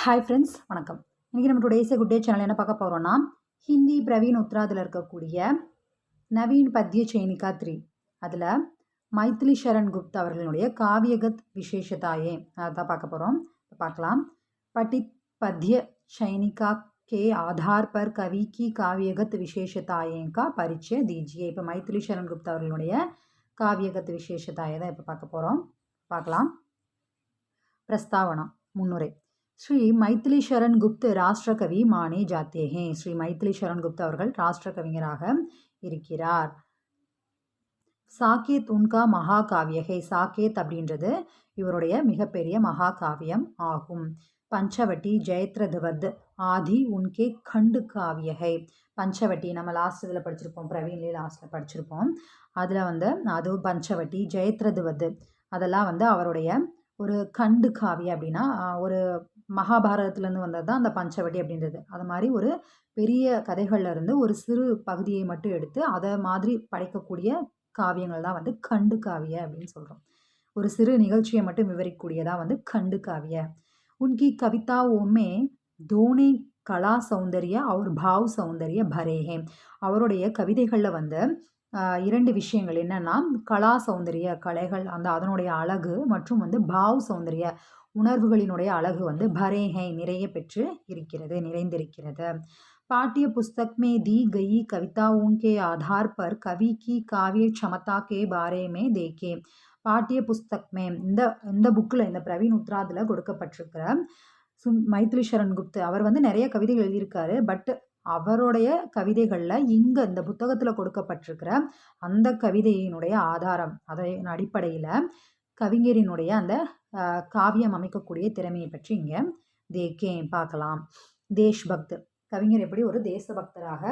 Hi friends, வணக்கம். இன்றைக்கி நம்ம டுடேஸ் குட் டே சேனல் என்ன பார்க்க போகிறோன்னா, ஹிந்தி பிரவீன் உத்ராதில் இருக்கக்கூடிய நவீன் பத்ய சைனிகா 3 அதில் மைத்திலி சரண் குப்தா அவர்களுடைய காவியகத் விசேஷதாயே அதை தான் பார்க்க போகிறோம். பார்க்கலாம். पठित पद्य चयनिका के आधार पर कवि की काव्यगत विशेषताएं का परिचय दीजिए. இப்போ மைத்திலி சரண் குப்தா அவர்களுடைய காவியகத் விசேஷதாயை தான் இப்போ பார்க்க போகிறோம். பார்க்கலாம். प्रस्तावना मुन्नुரை. ஸ்ரீ மைத்திலி சரண் குப்த் ராஷ்டிரகவி மானே ஜாத்தே ஹே. ஸ்ரீ மைத்திலி சரண் குப்த் அவர்கள் ராஷ்டிர கவிஞராக இருக்கிறார். சாகேத் உன்கா மகாகாவிய ஹே. சாகேத் அப்படின்றது இவருடைய மிகப்பெரிய மகாகாவியம் ஆகும். பஞ்சவட்டி ஜெயத்ரதவத் ஆதி உன்கே கண்டு காவிய ஹே. பஞ்சவட்டி நம்ம லாஸ்ட் இதில் படிச்சிருப்போம், பிரவீன்லேயே லாஸ்ட்டில் படிச்சிருப்போம். அதில் அது பஞ்சவட்டி ஜெயத்ரதவத் அதெல்லாம் அவருடைய ஒரு கண்டு காவியம் அப்படின்னா ஒரு மகாபாரதத்துலேருந்து வந்தது தான் அந்த பஞ்சவட்டி அப்படின்றது. அது மாதிரி ஒரு பெரிய கதைகள்லேருந்து ஒரு சிறு பகுதியை மட்டும் எடுத்து அதை மாதிரி படைக்கக்கூடிய காவியங்கள் தான் கண்டு காவிய அப்படின்னு சொல்கிறோம். ஒரு சிறு நிகழ்ச்சியை மட்டும் விவரிக்கக்கூடியதான் கண்டு காவிய. உன்கி கவிதாவோமே தோனே கலா சௌந்தர்ய அவர் பாவ் சௌந்தர்ய பரேஹே. அவருடைய கவிதைகளில் இரண்டு விஷயங்கள் என்னென்னா, கலா சௌந்தரிய கலைகள் அதனுடைய அழகு மற்றும் பாவ் சௌந்தர்ய உணர்வுகளினுடைய அழகு பரேஹை நிறைய பெற்று இருக்கிறது, நிறைந்திருக்கிறது. पाठ्य पुस्तक में दी गई कविताओं के आधार पर कवि की काव्य क्षमता के बारे में देखें. பாட்டிய புஸ்தக் மே இந்த புக்கில் இந்த பிரவீன் உத்ராதில் கொடுக்கப்பட்டிருக்கிற மைத்திலி சரண் குப்த் அவர் நிறைய கவிதைகள் எழுதியிருக்காரு. பட் அவருடைய கவிதைகளில் இங்கே இந்த புத்தகத்தில் கொடுக்கப்பட்டிருக்கிற அந்த கவிதையினுடைய ஆதாரம் அதன் அடிப்படையில் கவிஞரினுடைய அந்த காவியம் அமைக்கக்கூடிய திறமையை பற்றி இங்கே பார்க்கலாம். தேஷ்பக்த் கவிஞர் எப்படி ஒரு தேசபக்தராக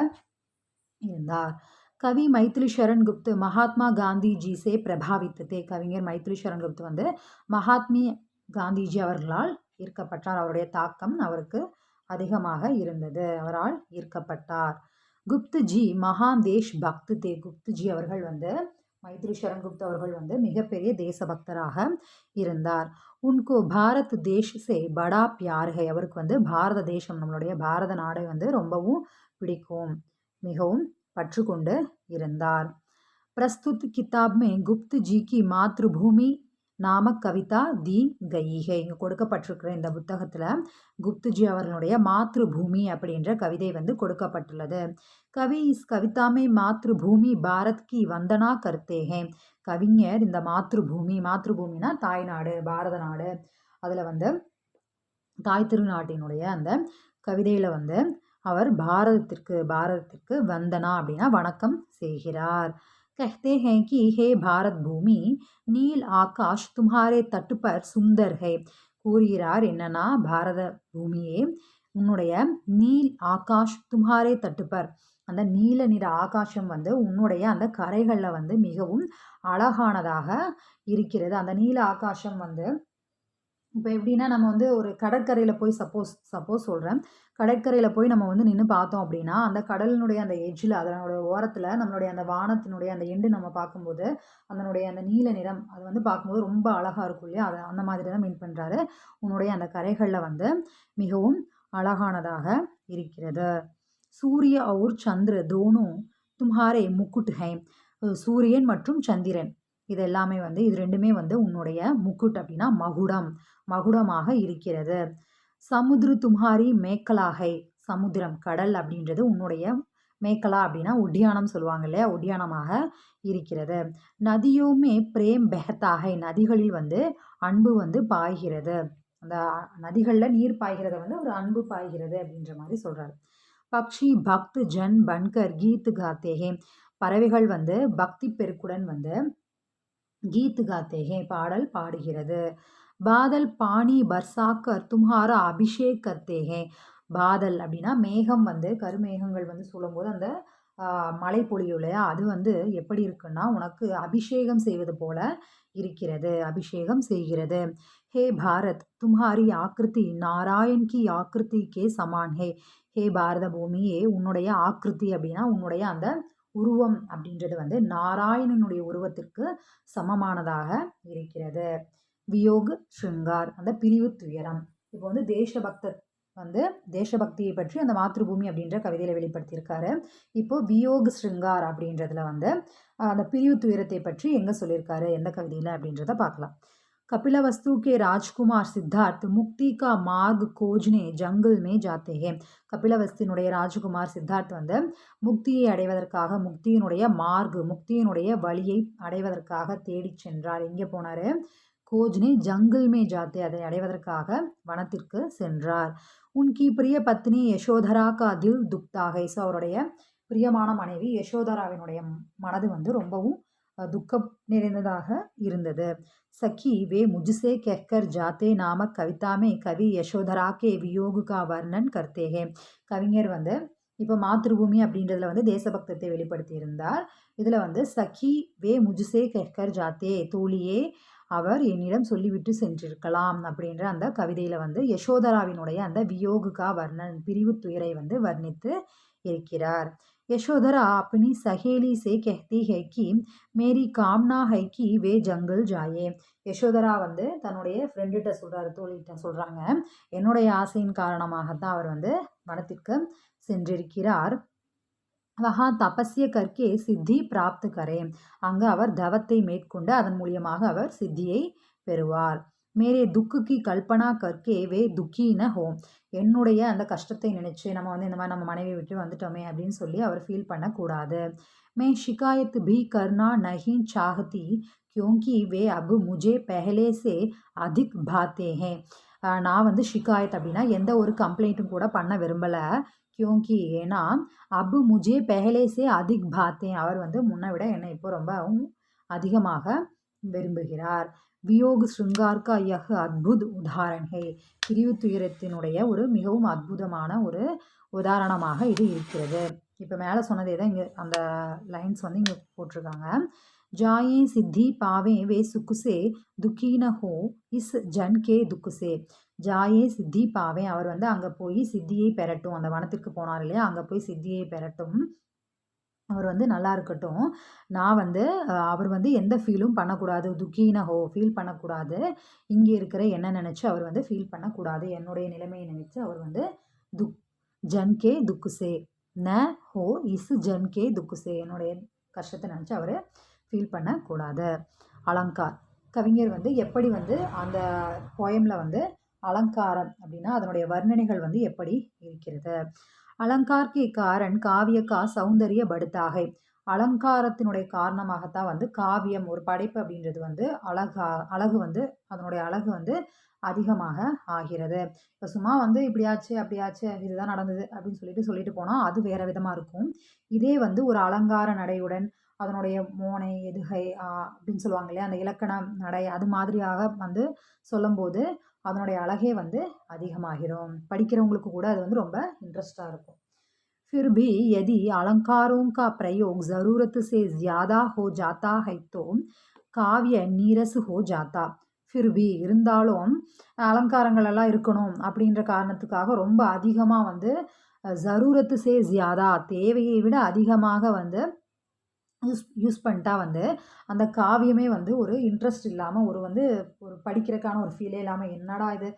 இருந்தார். கவி மைத்திலி சரண் குப்த் மகாத்மா காந்திஜி சே பிரபாவித்ததே. கவிஞர் மைத்திலி சரண் குப்த் மகாத்மா காந்திஜி அவர்களால் ஈர்க்கப்பட்டார். அவருடைய தாக்கம் அவருக்கு அதிகமாக இருந்தது, அவரால் ஈர்க்கப்பட்டார். குப்த்ஜி மகான் தேஷ் பக்த் தே. குப்த்ஜி அவர்கள் மைத்திலி சரண் குப்த் அவர்கள் மிகப்பெரிய தேசபக்தராக இருந்தார். உன்கோ பாரத் தேஷ் சே படா பியார் ஹை. அவருக்கு பாரத தேசம் நம்மளுடைய பாரத நாடை ரொம்பவும் பிடிக்கும், மிகவும் பற்று கொண்டு இருந்தார். பிரஸ்துத் கிதாப் மே குப்த் ஜி கி மாத்ருபூமி நாமக் கவிதா தி கயிகை. இங்கே கொடுக்கப்பட்டிருக்கிற இந்த புத்தகத்தில் குப்த்ஜி அவர்களுடைய மாத்ருபூமி அப்படின்ற கவிதை கொடுக்கப்பட்டுள்ளது. கவி இஸ் கவிதாமே மாத்ருபூமி பாரத் கி வந்தனா கர்த்தேகே. கவிஞர் இந்த மாத்ருபூமினா தாய்நாடு, பாரத நாடு, அதில் தாய் திருநாட்டினுடைய அந்த கவிதையில் அவர் பாரதத்திற்கு வந்தனா அப்படின்னா வணக்கம் செய்கிறார். कहते हैं कि हे भारत भूमि नील आकाश तुम्हारे तट पर सुंदर है. கூறுகிறார் என்னன்னா, பாரத பூமியே உன்னுடைய நீல் ஆகாஷ் தும்ஹாரே தட்டுப்பர், அந்த நீல நிற ஆகாசம் உன்னுடைய அந்த கரைகளில் மிகவும் அழகானதாக இருக்கிறது. அந்த நீல ஆகாசம் இப்போ எப்படின்னா, நம்ம ஒரு கடற்கரையில் போய் சப்போஸ் சொல்கிறேன், கடற்கரையில் போய் நம்ம நின்று பார்த்தோம் அப்படின்னா அந்த கடலினுடைய அந்த எட்ஜில் அதனுடைய ஓரத்தில் நம்மளுடைய அந்த வானத்தினுடைய அந்த எண்டு நம்ம பார்க்கும்போது அதனுடைய அந்த நீல நிறம் அது பார்க்கும்போது ரொம்ப அழகாக இருக்கும் இல்லையா. அதை அந்த மாதிரி தான் மீன் பண்ணுறாரு. உன்னுடைய அந்த கரைகளில் மிகவும் அழகானதாக இருக்கிறது. சூரிய அவுர் சந்திர தோனும் தும்ஹாரே முக்குட் ஹை. சூரியன் மற்றும் சந்திரன் இது எல்லாமே இது ரெண்டுமே உன்னுடைய முக்குட் அப்படின்னா மகுடமாக இருக்கிறது. சமுத்திர தும்ஹாரி மேக்கலாகை. சமுத்திரம் கடல் அப்படின்றது உன்னுடைய மேக்கலா அப்படின்னா ஒட்டியானம் சொல்லுவாங்க இல்லையா, ஒட்டியானமாக இருக்கிறது. நதியோமே பிரேம் பெஹத்தாகை. நதிகளில் அன்பு பாய்கிறது. அந்த நதிகளில் நீர் பாய்கிறத ஒரு அன்பு பாய்கிறது அப்படின்ற மாதிரி சொல்கிறார். பக்ஷி பக்த் ஜன் பன்கர் கீத் காத்தேகே. பறவைகள் பக்தி பெருக்குடன் கீத் காத்தேகே பாடல் பாடுகிறது. பாதல் பாணி பர்சாக்கர் தும்ஹாரா அபிஷேக் கத்தேகே. பாதல் அப்படின்னா மேகம் கருமேகங்கள் சூழும்போது அந்த மழை பொழியும் இல்லையா, அது எப்படி இருக்குன்னா உனக்கு அபிஷேகம் செய்வது போல இருக்கிறது, அபிஷேகம் செய்கிறது. ஹே பாரத் தும்ஹாரி ஆக்கிருதி நாராயண் கி ஆக்கிருதி கே சமான் ஹே. ஹே பாரத பூமியே உன்னுடைய ஆக்கிருதி அப்படின்னா உன்னுடைய அந்த உருவம் அப்படின்றது நாராயணனுடைய உருவத்திற்கு சமமானதாக இருக்கிறது. வியோக் ஸ்ருங்கார் அந்த பிரிவு துயரம். இப்போ வந்து தேசபக்தர் வந்து தேசபக்தியை பற்றி அந்த மாத்ருபூமி அப்படின்ற கவிதையில் வெளிப்படுத்தியிருக்காரு. இப்போ வியோக் ஸ்ருங்கார் அப்படின்றதுல வந்து அந்த பிரிவு துயரத்தை பற்றி எங்கே சொல்லியிருக்காரு, எந்த கவிதையில் அப்படின்றத பார்க்கலாம். कपिलवस्तु के राजकुमार सिद्धार्थ मुक्ति का मार्ग खोजने जंगल में जाते हैं. கபிலவஸ்தினுடைய ராஜகுமார் சித்தார்த் வந்து முக்தியை அடைவதற்காக, முக்தியினுடைய முக்தியினுடைய வழியை அடைவதற்காக தேடி சென்றார். எங்கே போனார்? கோஜ்னே ஜங்கிள் மே ஜாத்தே, அதை அடைவதற்காக வனத்திற்கு சென்றார். உன்கி பிரிய பத்னி யசோதரா கா தில் துக்தாக, அவருடைய பிரியமான மனைவி யசோதராவினுடைய மனது வந்து ரொம்பவும் துக்கம் நிறைந்ததாக இருந்தது. सखी वे मुझसे कहकर जाते नामक कविता में कवि यशोधरा के वियोग का वर्णन करते हैं. கவிஞர் வந்து இப்போ மாத்ருபூமி அப்படின்றதுல வந்து தேசபக்தத்தை வெளிப்படுத்தி இருந்தார். இதில் வந்து சഖி வே முஜ்சே கெஹ்கர் ஜாத்தே, தோழியே அவர் என்னிடம் சொல்லிவிட்டு சென்றிருக்கலாம் அப்படின்ற அந்த கவிதையில் வந்து யசோதராவினுடைய அந்த வியோகுகா வர்ணன், பிரிவு துயரை வந்து வர்ணித்து இருக்கிறார். यशोधरा अपनी सहेली से कहती है कि मेरी कामना है कि वे जंगल जाए. யசோதரா வந்து தன்னுடைய ஃப்ரெண்டுகிட்ட சொல்கிறாரு, தோழிகிட்ட சொல்கிறாங்க, என்னுடைய ஆசையின் காரணமாகத்தான் அவர் வந்து வனத்திற்கு சென்றிருக்கிறார். வஹா தபஸ்ய கர்க்கே சித்தி பிராப்து கரே, அங்கு அவர் தவத்தை மேற்கொண்டு அதன் மூலியமாக அவர் சித்தியை பெறுவார். மேரே துக்கு கி கல்பனா கர்க்கே வே துக்கி ந ஹோம், என்னுடைய அந்த கஷ்டத்தை நினச்சி நம்ம வந்து இந்த மாதிரி நம்ம மனைவி விட்டு வந்துட்டோமே அப்படின்னு சொல்லி அவர் ஃபீல் பண்ணக்கூடாது. மே ஷிகாயத் பி கர்னா நஹி சாஹதி क्योंकि वे अब मुझे पहले से अधिक भाते हैं. நான் வந்து ஷிகாயத் அப்படின்னா எந்த ஒரு கம்ப்ளைண்ட்டும் கூட பண்ண விரும்பலை. क्योंकि ஏன்னா அபு முஜே பெஹலே சே அதிக் பாத்தேன், அவர் வந்து முன்னை விட என்னை இப்போ ரொம்பவும் அதிகமாக விரும்புகிறார். வியோக் ஸ்ருங்கார் கா யஹ் அத்புத் உதாரண் ஹே, பிரிவு துயரத்தினுடைய ஒரு மிகவும் அற்புதமான ஒரு உதாரணமாக இது இருக்கிறது. இப்போ மேலே சொன்னதே தான் இங்கே அந்த லைன்ஸ் வந்து இங்கே போட்டிருக்காங்க. जाए सिद्धि पावे वे सुख से दुखी न हो इस जन के दुख से. ஜாயே சித்தி பாவே, அவர் வந்து அங்கே போய் சித்தியை பெறட்டும், அந்த வனத்திற்கு போனார் இல்லையா, அங்கே போய் சித்தியை பெறட்டும், அவர் வந்து நல்லா இருக்கட்டும். நான் வந்து அவர் வந்து எந்த ஃபீலும் பண்ணக்கூடாது, துக்கீன ஹோ ஃபீல் பண்ணக்கூடாது, இங்கே இருக்கிற என்ன நினச்சி அவர் வந்து ஃபீல் பண்ணக்கூடாது, என்னுடைய நிலைமையை நினச்சி அவர் வந்து ஜன்கே துக்குசே ந ஹோ இஸ் ஜன்கே துக்குசே, என்னுடைய கஷ்டத்தை நினச்சி அவர் ஃபீல் பண்ணக்கூடாது. அலங்கார், கவிஞர் வந்து எப்படி வந்து அந்த போயமில் வந்து அலங்காரம் அப்படின்னா அதனுடைய வர்ணனைகள் வந்து எப்படி இருக்கிறது. அலங்கார் கே காரன் காவிய கா சௌந்தரிய படுத்தாகை, அலங்காரத்தினுடைய காரணமாகத்தான் வந்து காவியம் ஒரு படைப்பு அப்படின்றது வந்து அழகு வந்து அதனுடைய அழகு வந்து அதிகமாக ஆகிறது. இப்போ சும்மா வந்து இப்படியாச்சு அப்படியாச்சு இதுதான் நடந்தது அப்படின்னு சொல்லிட்டு போனால் அது வேறு விதமாக இருக்கும். இதே வந்து ஒரு அலங்கார நடையுடன் அதனுடைய மோனை எதுகை அப்படின்னு சொல்லுவாங்க இல்லையா, அந்த இலக்கண நடை அது மாதிரியாக வந்து சொல்லும்போது அதனுடைய அழகே வந்து அதிகமாகிரும். படிக்கிறவங்களுக்கு கூட அது வந்து ரொம்ப இன்ட்ரெஸ்டாக இருக்கும். फिर भी यदि अलंकारों का प्रयोग ज़रूरत से ज़्यादा हो जाता है तो காவிய நீரசு ஹோ ஜாத்தா. ஃபிர்பி இருந்தாலும் அலங்காரங்கள் எல்லாம் இருக்கணும் அப்படின்ற காரணத்துக்காக ரொம்ப அதிகமாக வந்து ஜரூரத்து சே ஜியாதா, தேவையை விட அதிகமாக வந்து யூஸ் பண்ணிட்டா வந்து அந்த காவியமே வந்து ஒரு இன்ட்ரெஸ்ட் இல்லாமல் ஒரு படிக்கிறதுக்கான ஒரு ஃபீலே இல்லாமல் என்னடா இது,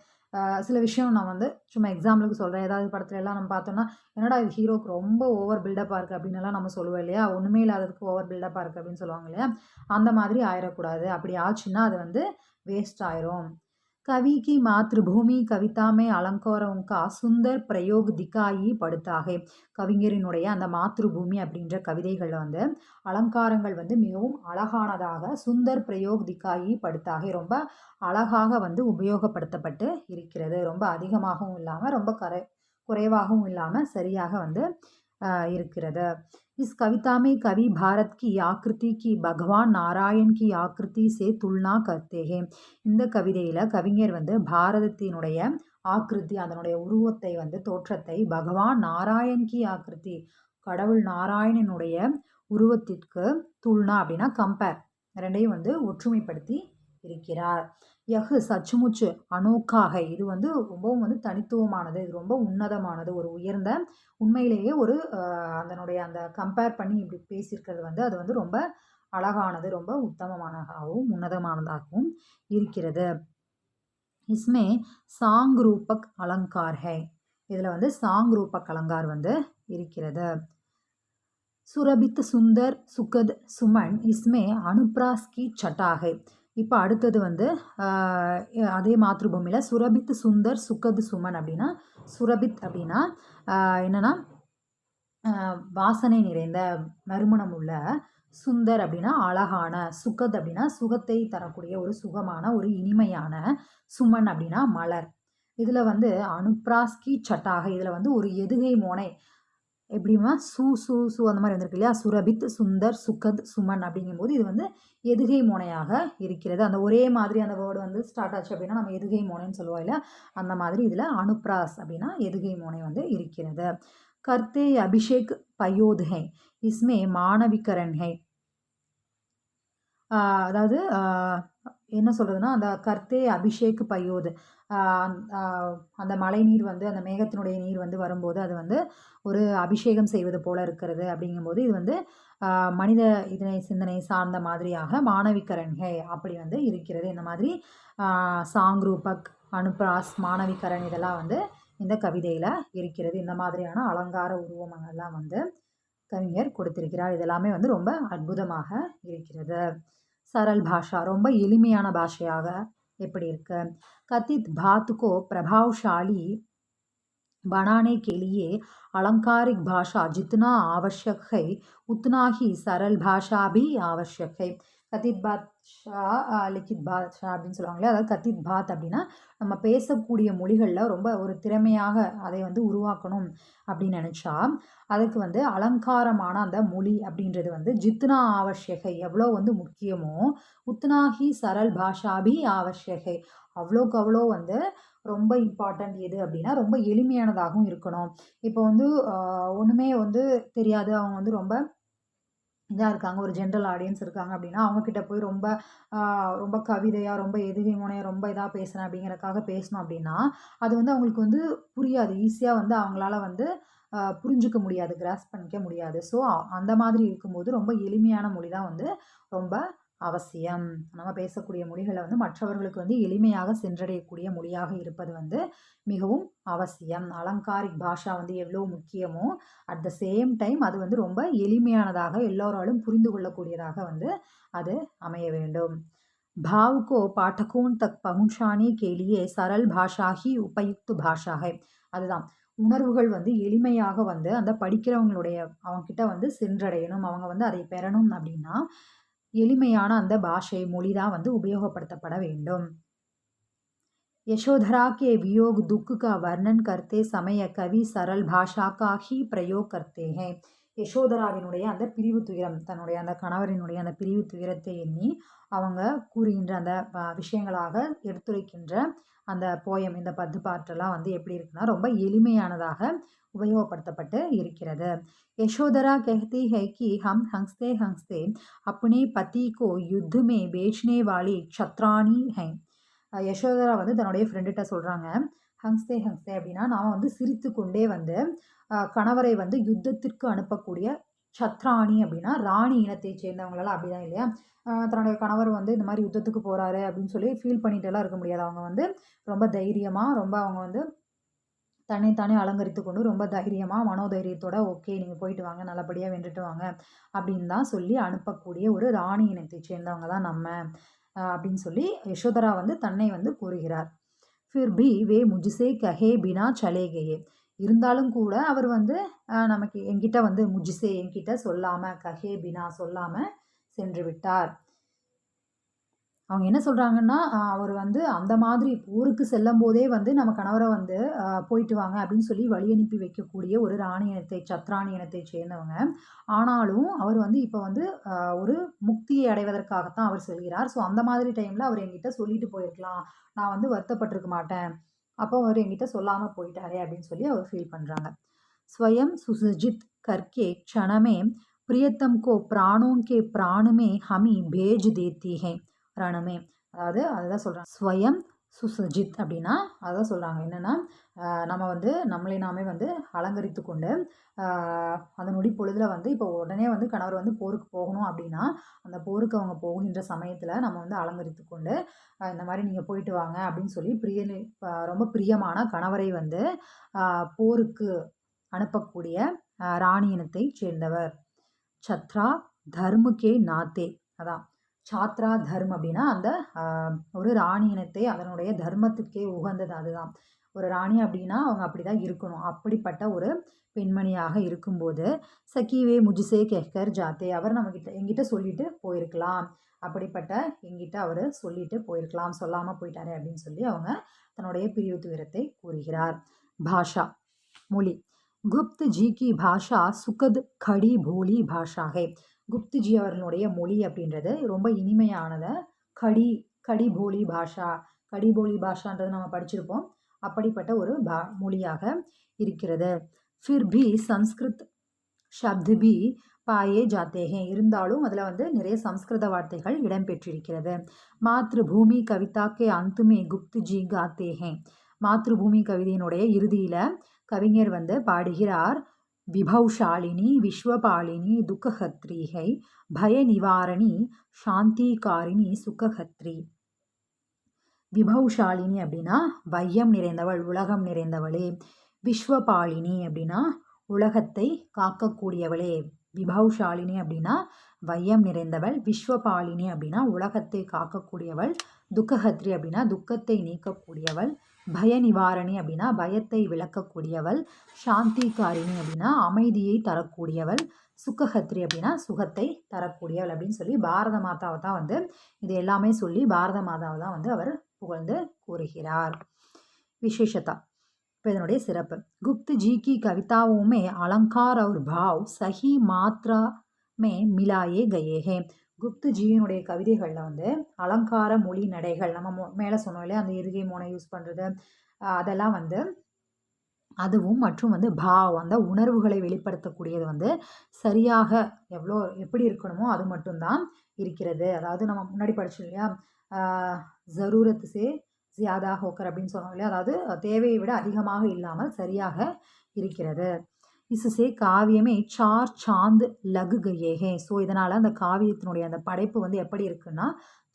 சில விஷயம் நான் வந்து சும்மா எக்ஸாம்பிளுக்கு சொல்கிறேன். ஏதாவது படத்துல எல்லாம் நம்ம பார்த்தோம்னா என்னடா இது ஹீரோக்கு ரொம்ப ஓவர் பில்டப்பாக இருக்குது அப்படின்னு எல்லாம் நம்ம சொல்லுவோம் இல்லையா, ஒன்றுமே இல்லாததுக்கு ஓவர் பில்டப்பாக இருக்குது அப்படின்னு சொல்லுவாங்க இல்லையா, அந்த மாதிரி ஆயிடக்கூடாது. அப்படி ஆச்சுன்னா அது வந்து வேஸ்ட் ஆயிரும். कवि की मातृभूमि कविता में अलंकारों का सुंदर प्रयोग दिखाई पड़ता है. கவிஞரினுடைய அந்த மாத்ருபூமி அப்படின்ற கவிதைகளில் வந்து அலங்காரங்கள் வந்து மிகவும் அழகானதாக சுந்தர் பிரயோக் திக்காயி படுத்தாக ரொம்ப அழகாக வந்து உபயோகப்படுத்தப்பட்டு இருக்கிறது. ரொம்ப அதிகமாகவும் இல்லாமல் ரொம்ப குறைவாகவும் இல்லாமல் சரியாக வந்து இருக்கிறது. इस कविता में कवि भारत की आकृति की भगवान नारायण की आकृति से तुलना करते हैं. இந்த கவிதையில் கவிஞர் வந்து பாரதத்தினுடைய ஆக்கிருதி அதனுடைய உருவத்தை வந்து தோற்றத்தை பகவான் நாராயண் கி ஆக்கிருதி கடவுள் நாராயணனுடைய உருவத்திற்கு துல்னா அப்படின்னா கம்பேர் ரெண்டையும் வந்து ஒற்றுமைப்படுத்தி இருக்கிறார். யஹ் சச்சுமுச்சு அனோக்காக, இது வந்து ரொம்பவும் வந்து தனித்துவமானது, இது ரொம்ப உன்னதமானது, ஒரு உயர்ந்த உண்மையிலேயே ஒரு அதனுடைய அந்த கம்பேர் பண்ணி இப்படி பேசியிருக்கிறது வந்து அது வந்து ரொம்ப அழகானது, ரொம்ப உத்தமமானதாகவும் உன்னதமானதாகவும் இருக்கிறது. इसमें सांग रूपक अलंकार है. இதில் வந்து சாங் ரூபக் அலங்கார் வந்து இருக்கிறது. சுரபித் சுந்தர் சுகத் சுமன் இஸ்மே அனுப்ராஸ் கி சட்டாகை. இப்போ அடுத்தது வந்து அதே மாத்ருபூமியில் சுரபித் சுந்தர் சுகத் சுமன் அப்படின்னா, சுரபித் அப்படின்னா என்னென்னா வாசனை நிறைந்த நறுமணம் உள்ள, சுந்தர் அப்படின்னா அழகான, சுகத் அப்படின்னா சுகத்தை தரக்கூடிய ஒரு சுகமான ஒரு இனிமையான, சுமன் அப்படின்னா மலர். இதில் வந்து அனுப்ராஸ்கி சட்டாக, இதில் வந்து ஒரு எதுகை மோனை எப்படின்னா சு சு சு அந்த மாதிரி வந்திருக்கு இல்லையா, சுரபித் சுந்தர் சுகத் சுமன் அப்படிங்கும்போது இது வந்து எதுகை மோனையாக இருக்கிறது. அந்த ஒரே மாதிரி அந்த வேர்டு வந்து ஸ்டார்ட் ஆச்சு அப்படின்னா நம்ம எதுகை மோனைன்னு சொல்லுவோம் இல்லை, அந்த மாதிரி இதில் அனுப்ராஸ் அப்படின்னா எதுகை மோனை வந்து இருக்கிறது. கர்த்தே அபிஷேக் பயோத் ஹை இஸ்மே மாணவிகரன் ஹை. அதாவது என்ன சொல்கிறதுனா, அந்த கர்த்தே அபிஷேக் பயோது, அந்த மழை நீர் வந்து அந்த மேகத்தினுடைய நீர் வந்து வரும்போது அது வந்து ஒரு அபிஷேகம் செய்வது போல இருக்கிறது. அப்படிங்கும்போது இது வந்து மனித இதனை சிந்தனை சார்ந்த மாதிரியாக மாணவிகரன்ஹே அப்படி வந்து இருக்கிறது. இந்த மாதிரி சாங் ரூபக், அனுப்ராஸ், மாணவிகரன் இதெல்லாம் வந்து இந்த கவிதையில் இருக்கிறது. இந்த மாதிரியான அலங்கார உருவங்கள்லாம் வந்து கவிஞர் கொடுத்திருக்கிறார். இதெல்லாமே வந்து ரொம்ப அற்புதமாக இருக்கிறது. சரல் பாஷா ரொம்ப எளிமையான பாஷையாக எப்படி இருக்கு. कथित बात को प्रभावशाली बनाने के लिए अलंकारिक भाषा जितना आवश्यक है उतना ही सरल भाषा भी आवश्यक है. கத்தித் பாத்ஷா லிக்கித் பாத்ஷா அப்படின்னு சொல்லுவாங்களே, அதாவது கத்தித் பாத் அப்படின்னா நம்ம பேசக்கூடிய மொழிகளில் ரொம்ப ஒரு திறமையாக அதை வந்து உருவாக்கணும் அப்படின்னு நினச்சா அதுக்கு வந்து அலங்காரமான அந்த மொழி அப்படின்றது வந்து ஜித்னா ஆவஷ்யகை எவ்வளோ வந்து முக்கியமோ, உத்னாஹி சரல் பாஷாபி ஆவஷ்யகை அவ்வளோக்கு அவ்வளோ வந்து ரொம்ப இம்பார்ட்டண்ட் எது அப்படின்னா ரொம்ப எளிமையானதாகவும் இருக்கணும். இப்போ வந்து ஒன்றுமே வந்து தெரியாது, அவங்க வந்து ரொம்ப இதாக இருக்காங்க, ஒரு ஜென்ரல் ஆடியன்ஸ் இருக்காங்க அப்படின்னா அவங்கக்கிட்ட போய் ரொம்ப ரொம்ப கவிதையாக ரொம்ப எதுகை முனையாக ரொம்ப இதாக பேசுகிறேன் அப்படிங்கிறக்காக பேசணும் அப்படின்னா அது வந்து அவங்களுக்கு வந்து புரியாது, ஈஸியாக வந்து அவங்களால வந்து புரிஞ்சுக்க முடியாது, கிராஸ் பண்ணிக்க முடியாது. ஸோ அந்த மாதிரி இருக்கும்போது ரொம்ப எளிமையான மொழி தான் வந்து ரொம்ப அவசியம். நம்ம பேசக்கூடிய மொழிகளை வந்து மற்றவர்களுக்கு வந்து எளிமையாக சென்றடையக்கூடிய மொழியாக இருப்பது வந்து மிகவும் அவசியம். அலங்காரிக் பாஷா வந்து எவ்வளோ முக்கியமோ அட் த சேம் டைம் அது வந்து ரொம்ப எளிமையானதாக எல்லோராலும் புரிந்து கொள்ளக்கூடியதாக வந்து அது அமைய வேண்டும். भाव को पाठकों तक पहुंचाने के लिए सरल भाषा ही उपयुक्त भाषा है. அதுதான் உணர்வுகள் வந்து எளிமையாக வந்து அந்த படிக்கிறவங்களுடைய அவங்கக்கிட்ட வந்து சென்றடையணும், அவங்க வந்து அதை பெறணும் அப்படின்னா எளிமையான அந்த பாஷை மொழி தான் வந்து உபயோகப்படுத்தப்பட வேண்டும். यशोधरा के वियोग दुख का वर्णन करते समय कवि सरल भाषा का ही प्रयोग करते हैं. யசோதராவினுடைய அந்த பிரிவு துயரம், தன்னுடைய அந்த கணவரினுடைய அந்த பிரிவு துயரத்தை எண்ணி அவங்க கூறுகின்ற அந்த விஷயங்களாக எடுத்துரைக்கின்ற அந்த போயம், இந்த பத்து பாட்டெல்லாம் வந்து எப்படி இருக்குன்னா ரொம்ப எளிமையானதாக உபயோகப்படுத்தப்பட்டு இருக்கிறது. यशोधरा कहती है कि हम हंसते हंसते अपने पति को युद्ध में बेचने वाली क्षत्राणी हैं. யசோதரா வந்து தன்னுடைய ஃப்ரெண்டுகிட்ட சொல்கிறாங்க, ஹங்ஸ்தே ஹங்ஸ்தே அப்படின்னா நான் வந்து சிரித்து கொண்டே வந்து கணவரை வந்து யுத்தத்திற்கு அனுப்பக்கூடிய சத்ராணி அப்படின்னா ராணி இனத்தை சேர்ந்தவங்களெல்லாம் அப்படிதான் இல்லையா, தன்னுடைய கணவர் வந்து இந்த மாதிரி யுத்தத்துக்கு போகிறாரு அப்படின்னு சொல்லி ஃபீல் பண்ணிகிட்டெல்லாம் இருக்க முடியாது. அவங்க வந்து ரொம்ப தைரியமாக ரொம்ப அவங்க வந்து தன்னைத்தானே அலங்கரித்து கொண்டு ரொம்ப தைரியமாக மனோதைரியத்தோட ஓகே நீங்கள் போயிட்டு வாங்க, நல்லபடியாக வென்றுட்டு வாங்க அப்படின்னு தான் சொல்லி அனுப்பக்கூடிய ஒரு ராணி இனத்தை சேர்ந்தவங்க தான் நம்ம அப்படின்னு சொல்லி யசோதரா வந்து தன்னை வந்து கூறுகிறார். ஃபிர் பி வே முஜ்சே கஹே பினா சலே கயே. இருந்தாலும் கூட அவர் வந்து நமக்கு என்கிட்ட வந்து முஜ்சே என்கிட்ட சொல்லாமல், கஹே பினா சொல்லாமல் சென்று விட்டார். அவங்க என்ன சொல்கிறாங்கன்னா அவர் வந்து அந்த மாதிரி ஊருக்கு செல்லும் போதே வந்து நம்ம கணவரை வந்து போயிட்டு வாங்க அப்படின்னு சொல்லி வழி அனுப்பி வைக்கக்கூடிய ஒரு ராணி இனத்தை சத்ராணி இனத்தை சேர்ந்தவங்க. ஆனாலும் அவர் வந்து இப்போ வந்து ஒரு முக்தியை அடைவதற்காகத்தான் அவர் செல்கிறார். ஸோ அந்த மாதிரி டைமில் அவர் என்கிட்ட சொல்லிட்டு போயிருக்கலாம், நான் வந்து வருத்தப்பட்டிருக்க மாட்டேன், அப்போ அவர் என்கிட்ட சொல்லாமல் போயிட்டாரே அப்படின்னு சொல்லி அவர் ஃபீல் பண்ணுறாங்க. ஸ்வயம் சுசஜித் கர்கே க்ஷணமே பிரியத்தம் கோ பிராணோं के प्राण में हमी भेज देती है ரணமே. அதாவது அதுதான் சொல்கிறேன், ஸ்வயம் சுசஜித் அப்படின்னா அதான் சொல்கிறாங்க என்னென்னா நம்ம வந்து நம்மளை நாமே வந்து அலங்கரித்து கொண்டு அந்த நொடி பொழுதில் வந்து இப்போ உடனே வந்து கணவர் வந்து போருக்கு போகணும் அப்படின்னா அந்த போருக்கு அவங்க போகின்ற சமயத்தில் நம்ம வந்து அலங்கரித்து கொண்டு இந்த மாதிரி நீங்கள் போயிட்டு வாங்க அப்படின்னு சொல்லி ரொம்ப பிரியமான கணவரை வந்து போருக்கு அனுப்பக்கூடிய ராணி இனத்தை சேர்ந்தவர். சத்ரா தர்முகே நாத்தே அதான் சாத்ரா தர்ம் அப்படின்னா அந்த ஒரு ராணி இனத்தை அதனுடைய தர்மத்துக்கே உகந்தது. அதுதான் ஒரு ராணி அப்படின்னா அவங்க அப்படிதான் இருக்கணும். அப்படிப்பட்ட ஒரு பெண்மணியாக இருக்கும்போது சகிவே முஜிசே கெஹ்கர் ஜாத்தே அவர் எங்கிட்ட சொல்லிட்டு போயிருக்கலாம். அப்படிப்பட்ட எங்கிட்ட அவர் சொல்லிட்டு போயிருக்கலாம், சொல்லாமல் போயிட்டாரு அப்படின்னு சொல்லி அவங்க தன்னுடைய பிரிவு துயரத்தை கூறுகிறார். பாஷா மொழி. குப்த் ஜி கி பாஷா சுகத் கடி போலி பாஷா ஹை. குப்த்ஜி அவர்களுடைய மொழி அப்படின்றது ரொம்ப இனிமையானது. கடி போலி பாஷா, கடி போலி பாஷான்றது நம்ம படிச்சிருப்போம். அப்படிப்பட்ட ஒரு மொழியாக இருக்கிறது. ஃபிர் பி சம்ஸ்கிருத் ஷப்த் பி பாயே ஜாத்தே ஹே. இருந்தாலும் அதில் வந்து நிறைய சம்ஸ்கிருத வார்த்தைகள் இடம்பெற்றிருக்கிறது. மாத்ருபூமி கவிதாக்கே அந்துமே குப்த்ஜி காத்தே ஹே. மாத்ருபூமி கவிதையினுடைய இறுதியில் கவிஞர் வந்து பாடுகிறார். விபௌஷாலினி விஸ்வபாலினி துக்கஹத்ரீஹை பய நிவாரணி சாந்திகாரிணி சுகஹத்ரி. விபௌஷாலினி அப்படின்னா வையம் நிறைந்தவள், உலகம் நிறைந்தவளே. விஸ்வபாலினி அப்படின்னா உலகத்தை காக்கக்கூடியவளே. விபௌஷாலினி அப்படின்னா வையம் நிறைந்தவள், விஸ்வபாலினி அப்படின்னா உலகத்தை காக்கக்கூடியவள், துக்கஹத்ரி அப்படின்னா துக்கத்தை நீக்கக்கூடியவள், பய நிவாரணி அப்படின்னா பயத்தை விளக்கக்கூடியவள், சாந்திகாரிணி அப்படின்னா அமைதியை தரக்கூடியவள், சுகஹத்ரி அப்படின்னா சுகத்தை தரக்கூடியவள் அப்படின்னு சொல்லி பாரத மாதாவை தான் வந்து இது எல்லாமே சொல்லி பாரத மாதாவை தான் வந்து அவர் புகழ்ந்து கூறுகிறார். விசேஷதா இப்போ இதனுடைய சிறப்பு. गुप्त जी की कविताओं में अलंकार और भाव सही मात्रा में मिलाए गए हैं. குப்துஜியினுடைய கவிதைகளில் வந்து அலங்கார மொழி நடைகள் நம்ம மேலே சொன்னோம் இல்லையா, அந்த இருகை மோனை யூஸ் பண்ணுறது அதெல்லாம் வந்து அதுவும் மற்றும் வந்து பாவ் அந்த உணர்வுகளை வெளிப்படுத்தக்கூடியது வந்து சரியாக எப்படி இருக்கணுமோ அது மட்டும்தான் இருக்கிறது. அதாவது நம்ம முன்னாடி படிச்சோம் இல்லையா, ஜரூரத் சே ஜியாதா ஹோக்கர் அப்படின்னு சொன்னோம் இல்லையா, அதாவது தேவையை விட அதிகமாக இல்லாமல் சரியாக இருக்கிறது. இசுசே காவியமே சார் சாந்த் லகு கயேஹே. ஸோ இதனால் அந்த காவியத்தினுடைய அந்த படைப்பு வந்து எப்படி இருக்குன்னா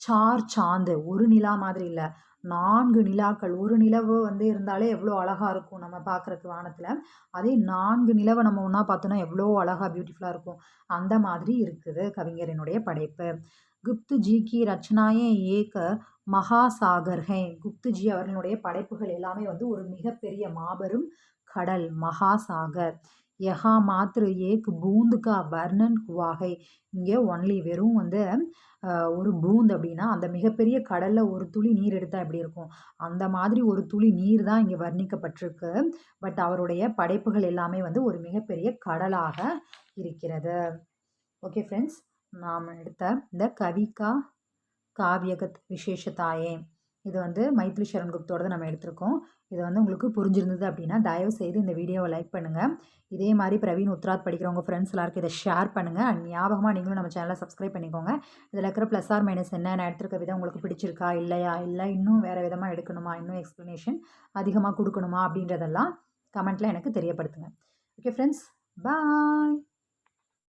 சார் சாந்து, ஒரு நிலா மாதிரி இல்லை, 4 நிலாக்கள். ஒரு நிலவு வந்து இருந்தாலே எவ்வளோ அழகாக இருக்கும் நம்ம பார்க்குறதுக்கு வானத்தில். அதே 4 நிலவை நம்ம ஒன்றா பார்த்தோன்னா எவ்வளோ அழகாக பியூட்டிஃபுல்லாக இருக்கும். அந்த மாதிரி இருக்குது கவிஞரினுடைய படைப்பு. குப்துஜி கி ரச்சனாயே ஏக மகாசாகர் ஹை. குப்துஜி அவர்களுடைய படைப்புகள் எல்லாமே வந்து ஒரு மிகப்பெரிய மாபெரும் கடல், மகாசாகர். யஹா மாத்திர ஏக் பூந்து கா வர்ணன் ஹுவாகை. இங்கே ஒன்லி வெறும் வந்து ஒரு பூந்த் அப்படின்னா அந்த மிகப்பெரிய கடலில் ஒரு துளி நீர் எடுத்தால் எப்படி இருக்கும், அந்த மாதிரி ஒரு துளி நீர் தான் இங்கே வர்ணிக்கப்பட்டிருக்கு. பட் அவருடைய படைப்புகள் எல்லாமே வந்து ஒரு மிகப்பெரிய கடலாக இருக்கிறது. ஓகே ஃப்ரெண்ட்ஸ், நாம் எடுத்த இந்த கவிகா காவியகத் விசேஷதாயே இது வந்து மைத்லி சரண் குப்தோடது நம்ம எடுத்திருக்கோம். இது வந்து உங்களுக்கு புரிஞ்சிருந்தது அப்படின்னா தயவு செய்து இந்த வீடியோவை லைக் பண்ணுங்கள். இதே மாதிரி பிரவீன் உத்ராத் படிக்கிறவங்க ஃப்ரெண்ட்ஸ் எல்லாருக்கும் இதை ஷேர் பண்ணுங்கள். அண்ட் ஞாபகமாக நீங்களும் நம்ம சேனலை சப்ஸ்கிரைப் பண்ணிக்கோங்க. இதில் இருக்கிற ப்ளஸ் ஆர் மைனஸ் என்ன, நான் எடுத்திருக்க விதம் உங்களுக்கு பிடிச்சிருக்கா இல்லையா, இல்லை இன்னும் வேறு விதமாக எடுக்கணுமா, இன்னும் எக்ஸ்ப்ளனேஷன் அதிகமாக கொடுக்கணுமா அப்படின்றதெல்லாம் கமெண்ட்டில் எனக்கு தெரியப்படுத்துங்க. ஓகே ஃப்ரெண்ட்ஸ், பாய்.